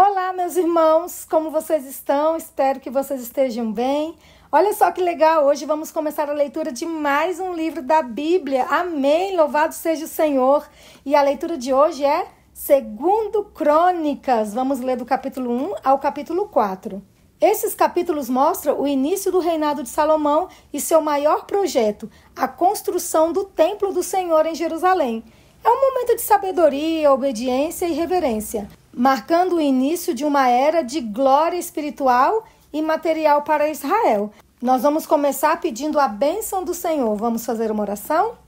Olá, meus irmãos, como vocês estão? Espero que vocês estejam bem. Olha só que legal, hoje vamos começar a leitura de mais um livro da Bíblia. Amém, louvado seja o Senhor. E a leitura de hoje é 2 Crônicas. Vamos ler do capítulo 1 ao capítulo 4. Esses capítulos mostram o início do reinado de Salomão e seu maior projeto, a construção do templo do Senhor em Jerusalém. É um momento de sabedoria, obediência e reverência, marcando o início de uma era de glória espiritual e material para Israel. Nós vamos começar pedindo a bênção do Senhor. Vamos fazer uma oração?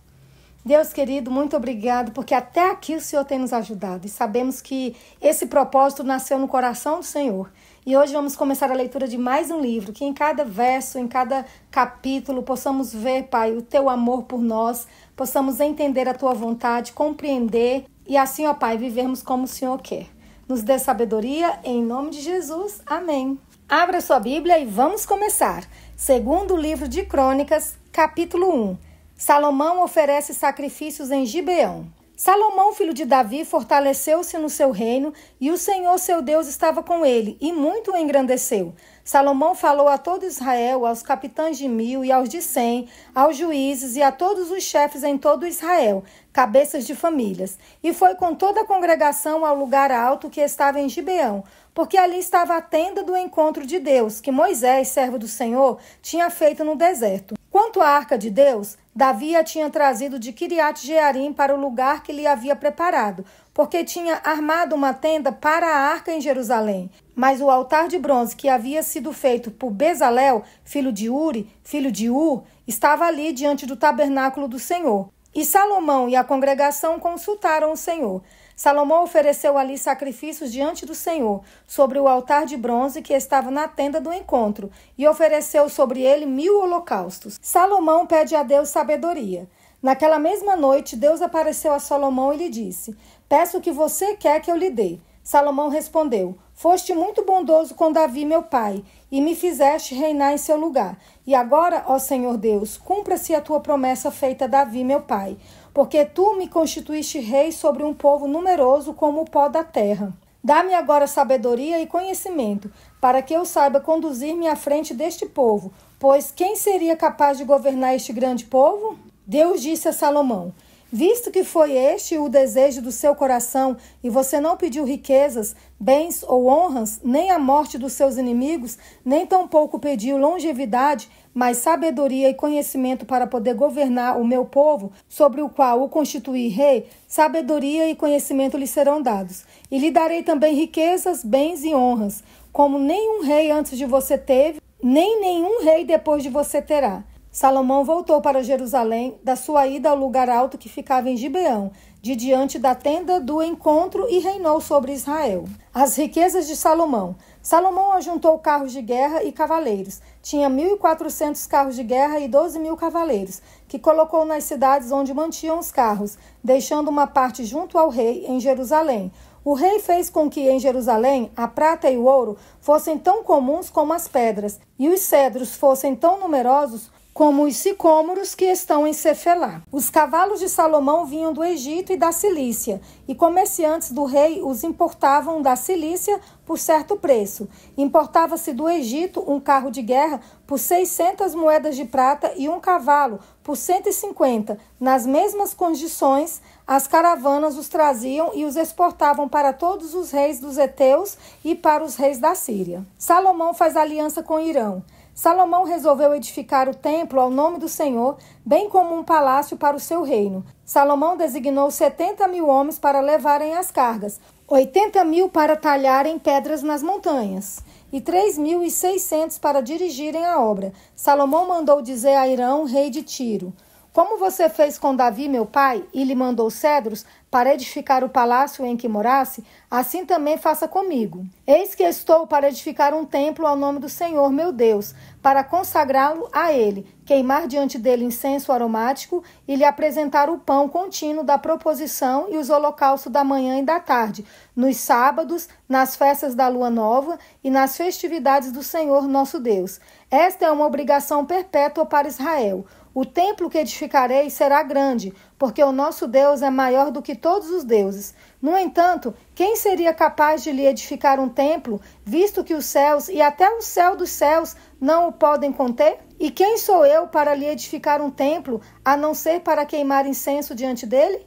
Deus querido, muito obrigado, porque até aqui o Senhor tem nos ajudado. E sabemos que esse propósito nasceu no coração do Senhor. E hoje vamos começar a leitura de mais um livro, que em cada verso, em cada capítulo, possamos ver, Pai, o Teu amor por nós, possamos entender a Tua vontade, compreender e assim, ó Pai, vivermos como o Senhor quer. Nos dê sabedoria, em nome de Jesus. Amém. Abra sua Bíblia e vamos começar. Segundo livro de Crônicas, capítulo 1. Salomão oferece sacrifícios em Gibeão. Salomão, filho de Davi, fortaleceu-se no seu reino e o Senhor, seu Deus, estava com ele e muito o engrandeceu. Salomão falou a todo Israel, aos capitães de 1000 e aos de 100, aos juízes e a todos os chefes em todo Israel, cabeças de famílias. E foi com toda a congregação ao lugar alto que estava em Gibeão, porque ali estava a tenda do encontro de Deus, que Moisés, servo do Senhor, tinha feito no deserto. Quanto à arca de Deus, Davi a tinha trazido de Quiriate-Jearim para o lugar que lhe havia preparado, porque tinha armado uma tenda para a arca em Jerusalém. Mas o altar de bronze que havia sido feito por Bezalel, filho de Uri, filho de Ur, estava ali diante do tabernáculo do Senhor. E Salomão e a congregação consultaram o Senhor. Salomão ofereceu ali sacrifícios diante do Senhor, sobre o altar de bronze que estava na tenda do encontro, e ofereceu sobre ele 1000 holocaustos. Salomão pede a Deus sabedoria. Naquela mesma noite, Deus apareceu a Salomão e lhe disse: "Peço o que você quer que eu lhe dê." Salomão respondeu: "Foste muito bondoso com Davi, meu pai, e me fizeste reinar em seu lugar. E agora, ó Senhor Deus, cumpra-se a tua promessa feita a Davi, meu pai, porque tu me constituíste rei sobre um povo numeroso como o pó da terra. Dá-me agora sabedoria e conhecimento, para que eu saiba conduzir-me à frente deste povo, pois quem seria capaz de governar este grande povo?" Deus disse a Salomão: "Visto que foi este o desejo do seu coração, e você não pediu riquezas, bens ou honras, nem a morte dos seus inimigos, nem tampouco pediu longevidade, mas sabedoria e conhecimento para poder governar o meu povo, sobre o qual o constituí rei, sabedoria e conhecimento lhe serão dados. E lhe darei também riquezas, bens e honras, como nenhum rei antes de você teve, nem nenhum rei depois de você terá." Salomão voltou para Jerusalém, da sua ida ao lugar alto que ficava em Gibeão, de diante da tenda do encontro, e reinou sobre Israel. As riquezas de Salomão. Salomão ajuntou carros de guerra e cavaleiros. Tinha 1.400 carros de guerra e 12.000 cavaleiros, que colocou nas cidades onde mantinham os carros, deixando uma parte junto ao rei, em Jerusalém. O rei fez com que em Jerusalém a prata e o ouro fossem tão comuns como as pedras, e os cedros fossem tão numerosos como os sicômoros que estão em Cefelá. Os cavalos de Salomão vinham do Egito e da Cilícia, e comerciantes do rei os importavam da Cilícia por certo preço. Importava-se do Egito um carro de guerra por 600 moedas de prata e um cavalo por 150. Nas mesmas condições, as caravanas os traziam e os exportavam para todos os reis dos heteus e para os reis da Síria. Salomão faz aliança com Irão. Salomão resolveu edificar o templo ao nome do Senhor, bem como um palácio para o seu reino. Salomão designou 70.000 homens para levarem as cargas, 80.000 para talharem pedras nas montanhas, e 3.600 para dirigirem a obra. Salomão mandou dizer a Irão, rei de Tiro: "Como você fez com Davi, meu pai, e lhe mandou cedros para edificar o palácio em que morasse, assim também faça comigo. Eis que estou para edificar um templo ao nome do Senhor, meu Deus, para consagrá-lo a ele, queimar diante dele incenso aromático e lhe apresentar o pão contínuo da proposição e os holocaustos da manhã e da tarde, nos sábados, nas festas da lua nova e nas festividades do Senhor nosso Deus. Esta é uma obrigação perpétua para Israel. O templo que edificarei será grande, porque o nosso Deus é maior do que todos os deuses. No entanto, quem seria capaz de lhe edificar um templo, visto que os céus e até o céu dos céus não o podem conter? E quem sou eu para lhe edificar um templo, a não ser para queimar incenso diante dele?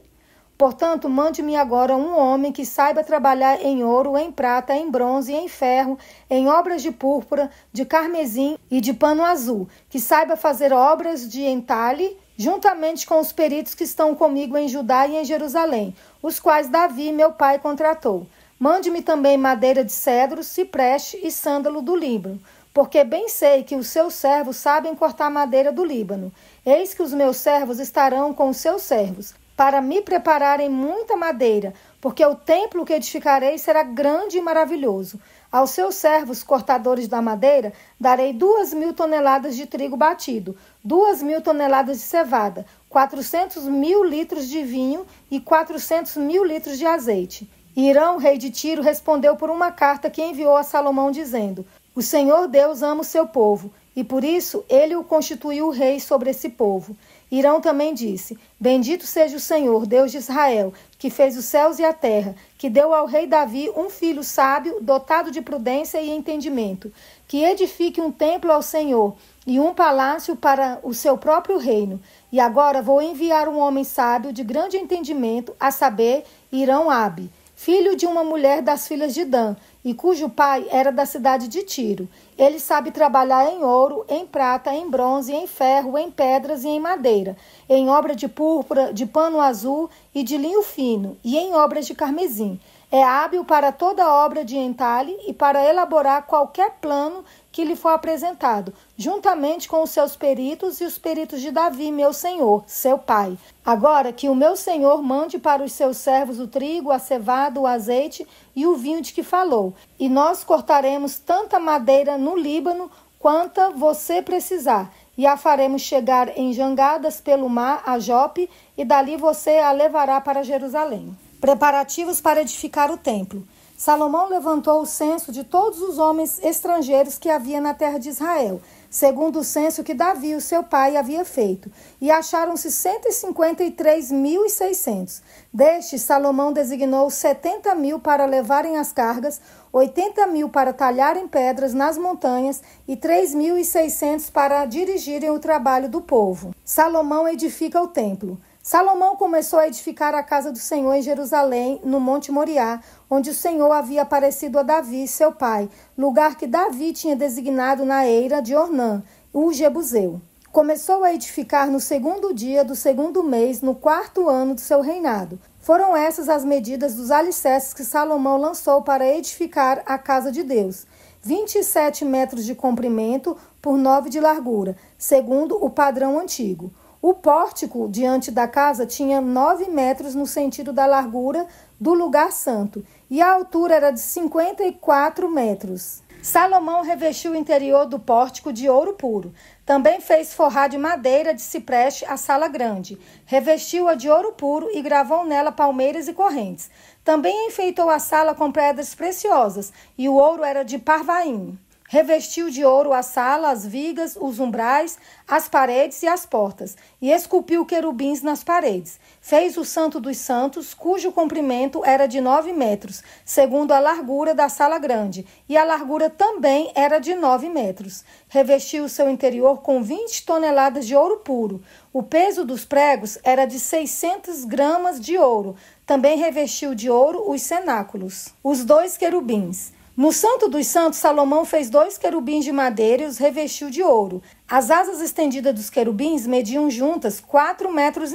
Portanto, mande-me agora um homem que saiba trabalhar em ouro, em prata, em bronze, em ferro, em obras de púrpura, de carmesim e de pano azul, que saiba fazer obras de entalhe, juntamente com os peritos que estão comigo em Judá e em Jerusalém, os quais Davi, meu pai, contratou. Mande-me também madeira de cedro, cipreste e sândalo do Líbano, porque bem sei que os seus servos sabem cortar madeira do Líbano. Eis que os meus servos estarão com os seus servos, para me prepararem muita madeira, porque o templo que edificarei será grande e maravilhoso. Aos seus servos, cortadores da madeira, darei 2.000 toneladas de trigo batido, 2.000 toneladas de cevada, 400.000 litros de vinho e 400.000 litros de azeite. Hirão, rei de Tiro, respondeu por uma carta que enviou a Salomão, dizendo: O Senhor Deus ama o seu povo, e por isso ele o constituiu rei sobre esse povo. Hirão também disse: Bendito seja o Senhor, Deus de Israel, que fez os céus e a terra, que deu ao rei Davi um filho sábio, dotado de prudência e entendimento, que edifique um templo ao Senhor e um palácio para o seu próprio reino. E agora vou enviar um homem sábio de grande entendimento, a saber, Hirão-Abi, filho de uma mulher das filhas de Dan, e cujo pai era da cidade de Tiro. Ele sabe trabalhar em ouro, em prata, em bronze, em ferro, em pedras e em madeira, em obra de púrpura, de pano azul e de linho fino, e em obras de carmesim. É hábil para toda obra de entalhe e para elaborar qualquer plano que lhe for apresentado, juntamente com os seus peritos e os peritos de Davi, meu senhor, seu pai. Agora que o meu senhor mande para os seus servos o trigo, a cevada, o azeite e o vinho de que falou, e nós cortaremos tanta madeira no Líbano quanta você precisar, e a faremos chegar em jangadas pelo mar a Jope, e dali você a levará para Jerusalém. Preparativos para edificar o templo. Salomão levantou o censo de todos os homens estrangeiros que havia na terra de Israel, segundo o censo que Davi, o seu pai, havia feito, e acharam-se 153.600. Destes, Salomão designou 70.000 para levarem as cargas, 80.000 para talharem pedras nas montanhas e 3.600 para dirigirem o trabalho do povo. Salomão edifica o templo. Salomão começou a edificar a casa do Senhor em Jerusalém, no Monte Moriá, onde o Senhor havia aparecido a Davi, seu pai, lugar que Davi tinha designado na eira de Ornã, o Jebuseu. Começou a edificar no 2º dia do 2º mês, no 4º ano do seu reinado. Foram essas as medidas dos alicerces que Salomão lançou para edificar a casa de Deus: 27 metros de comprimento por 9 de largura, segundo o padrão antigo. O pórtico diante da casa tinha 9 metros no sentido da largura do lugar santo, e a altura era de 54 metros. Salomão revestiu o interior do pórtico de ouro puro. Também fez forrar de madeira de cipreste a sala grande. Revestiu-a de ouro puro e gravou nela palmeiras e correntes. Também enfeitou a sala com pedras preciosas, e o ouro era de Parvaim. Revestiu de ouro a sala, as vigas, os umbrais, as paredes e as portas, e esculpiu querubins nas paredes. Fez o Santo dos Santos, cujo comprimento era de 9 metros, segundo a largura da sala grande, e a largura também era de 9 metros. Revestiu o seu interior com 20 toneladas de ouro puro. O peso dos pregos era de 600 gramas de ouro. Também revestiu de ouro os cenáculos, os 2 querubins. No Santo dos Santos, Salomão fez 2 querubins de madeira e os revestiu de ouro. As asas estendidas dos querubins mediam juntas 4,5 metros.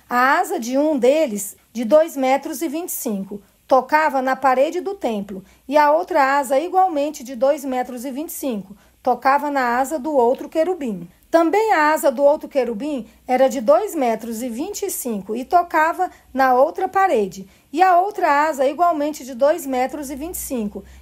A asa de um deles, de 2,25 metros, tocava na parede do templo, e a outra asa, igualmente de 2,25 metros, tocava na asa do outro querubim. Também a asa do outro querubim era de 2,25 metros e tocava na outra parede. E a outra asa, igualmente de 2,25 metros,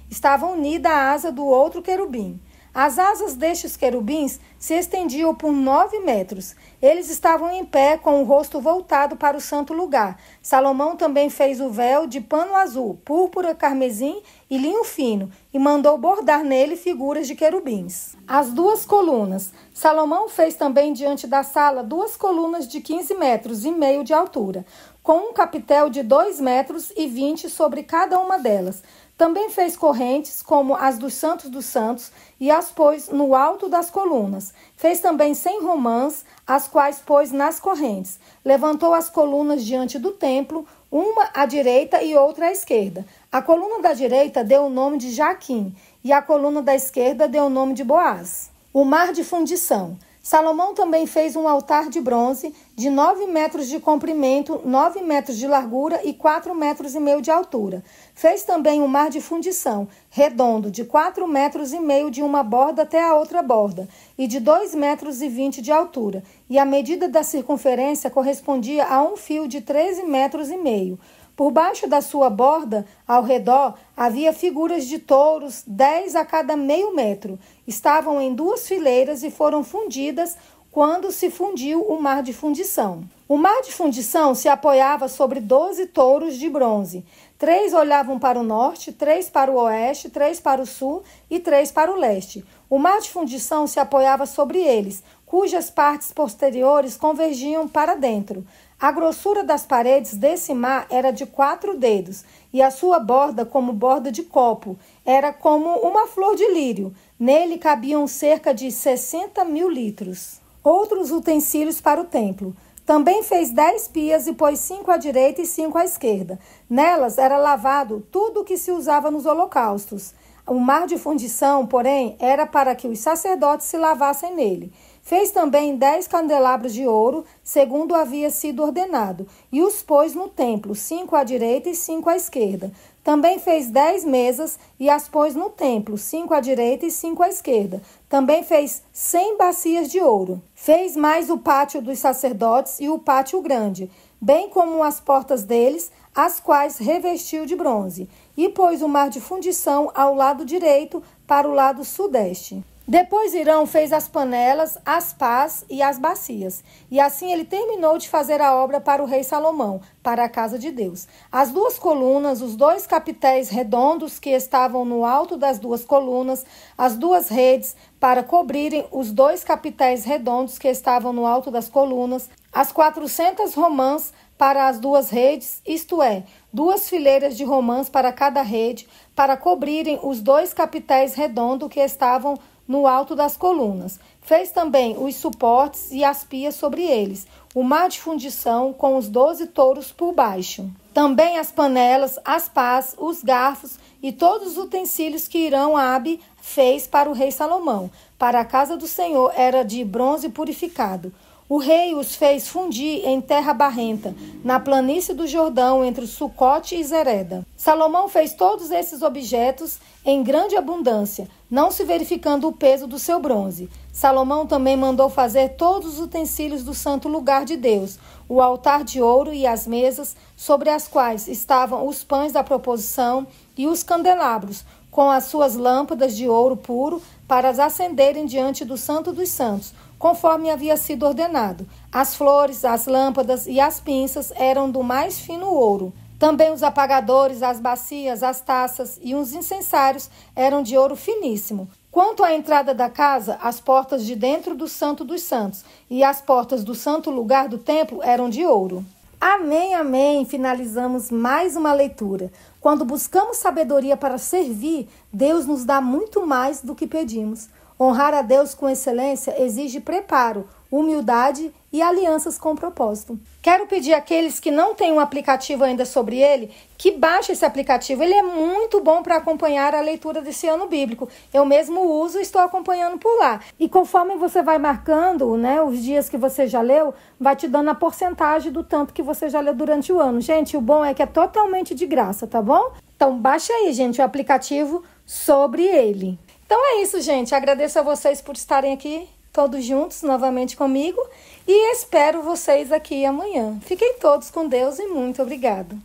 estava unida à asa do outro querubim. As asas destes querubins se estendiam por 9 metros. Eles estavam em pé com o rosto voltado para o santo lugar. Salomão também fez o véu de pano azul, púrpura, carmesim e linho fino, e mandou bordar nele figuras de querubins. As 2 colunas. Salomão fez também diante da sala 2 colunas de 15 metros e meio de altura, com um capitel de 2 metros e 20 sobre cada uma delas. Também fez correntes, como as dos santos, e as pôs no alto das colunas. Fez também 100 romãs, as quais pôs nas correntes. Levantou as colunas diante do templo, uma à direita e outra à esquerda. A coluna da direita deu o nome de Jaquim, e a coluna da esquerda deu o nome de Boaz. O mar de fundição. Salomão também fez um altar de bronze de 9 metros de comprimento, 9 metros de largura e 4 metros e meio de altura. Fez também um mar de fundição, redondo, de 4 metros e meio de uma borda até a outra borda, e de 2 metros e 20 de altura, e a medida da circunferência correspondia a um fio de 13 metros e meio. Por baixo da sua borda, ao redor, havia figuras de touros, 10 a cada meio metro. Estavam em 2 fileiras e foram fundidas quando se fundiu o mar de fundição. O mar de fundição se apoiava sobre 12 touros de bronze. 3 olhavam para o norte, 3 para o oeste, 3 para o sul e 3 para o leste. O mar de fundição se apoiava sobre eles, cujas partes posteriores convergiam para dentro. A grossura das paredes desse mar era de 4 dedos, e a sua borda, como borda de copo, era como uma flor de lírio. Nele cabiam cerca de 60.000 litros. Outros utensílios para o templo. Também fez 10 pias e pôs 5 à direita e 5 à esquerda. Nelas era lavado tudo o que se usava nos holocaustos. O mar de fundição, porém, era para que os sacerdotes se lavassem nele. Fez também 10 candelabros de ouro, segundo havia sido ordenado, e os pôs no templo, 5 à direita e 5 à esquerda. Também fez 10 mesas e as pôs no templo, 5 à direita e 5 à esquerda. Também fez 100 bacias de ouro. Fez mais o pátio dos sacerdotes e o pátio grande, bem como as portas deles, as quais revestiu de bronze. E pôs o mar de fundição ao lado direito, para o lado sudeste. Depois Hirão fez as panelas, as pás e as bacias. E assim ele terminou de fazer a obra para o rei Salomão, para a casa de Deus. As 2 colunas, os 2 capitéis redondos que estavam no alto das 2 colunas, as 2 redes para cobrirem os 2 capitéis redondos que estavam no alto das colunas, as 400 romãs para as 2 redes, isto é, 2 fileiras de romãs para cada rede, para cobrirem os 2 capitéis redondos que estavam no alto das colunas. Fez também os suportes e as pias sobre eles, o mar de fundição com os 12 touros por baixo. Também as panelas, as pás, os garfos e todos os utensílios que Hirão-Abi fez para o rei Salomão. Para a casa do Senhor era de bronze purificado. O rei os fez fundir em terra barrenta, na planície do Jordão, entre Sucote e Zereda. Salomão fez todos esses objetos em grande abundância, não se verificando o peso do seu bronze. Salomão também mandou fazer todos os utensílios do santo lugar de Deus, o altar de ouro e as mesas, sobre as quais estavam os pães da proposição e os candelabros, com as suas lâmpadas de ouro puro, para as acenderem diante do Santo dos Santos, conforme havia sido ordenado. As flores, as lâmpadas e as pinças eram do mais fino ouro. Também os apagadores, as bacias, as taças e os incensários eram de ouro finíssimo. Quanto à entrada da casa, as portas de dentro do Santo dos Santos e as portas do santo lugar do templo eram de ouro. Amém, amém. Finalizamos mais uma leitura. Quando buscamos sabedoria para servir, Deus nos dá muito mais do que pedimos. Honrar a Deus com excelência exige preparo, humildade e alianças com propósito. Quero pedir àqueles que não têm um aplicativo ainda sobre ele, que baixem esse aplicativo. Ele é muito bom para acompanhar a leitura desse ano bíblico. Eu mesmo uso e estou acompanhando por lá. E conforme você vai marcando, os dias que você já leu, vai te dando a porcentagem do tanto que você já leu durante o ano. Gente, o bom é que é totalmente de graça, tá bom? Então baixa aí, gente, o aplicativo sobre ele. Então é isso, gente. Agradeço a vocês por estarem aqui todos juntos novamente comigo e espero vocês aqui amanhã. Fiquem todos com Deus e muito obrigada.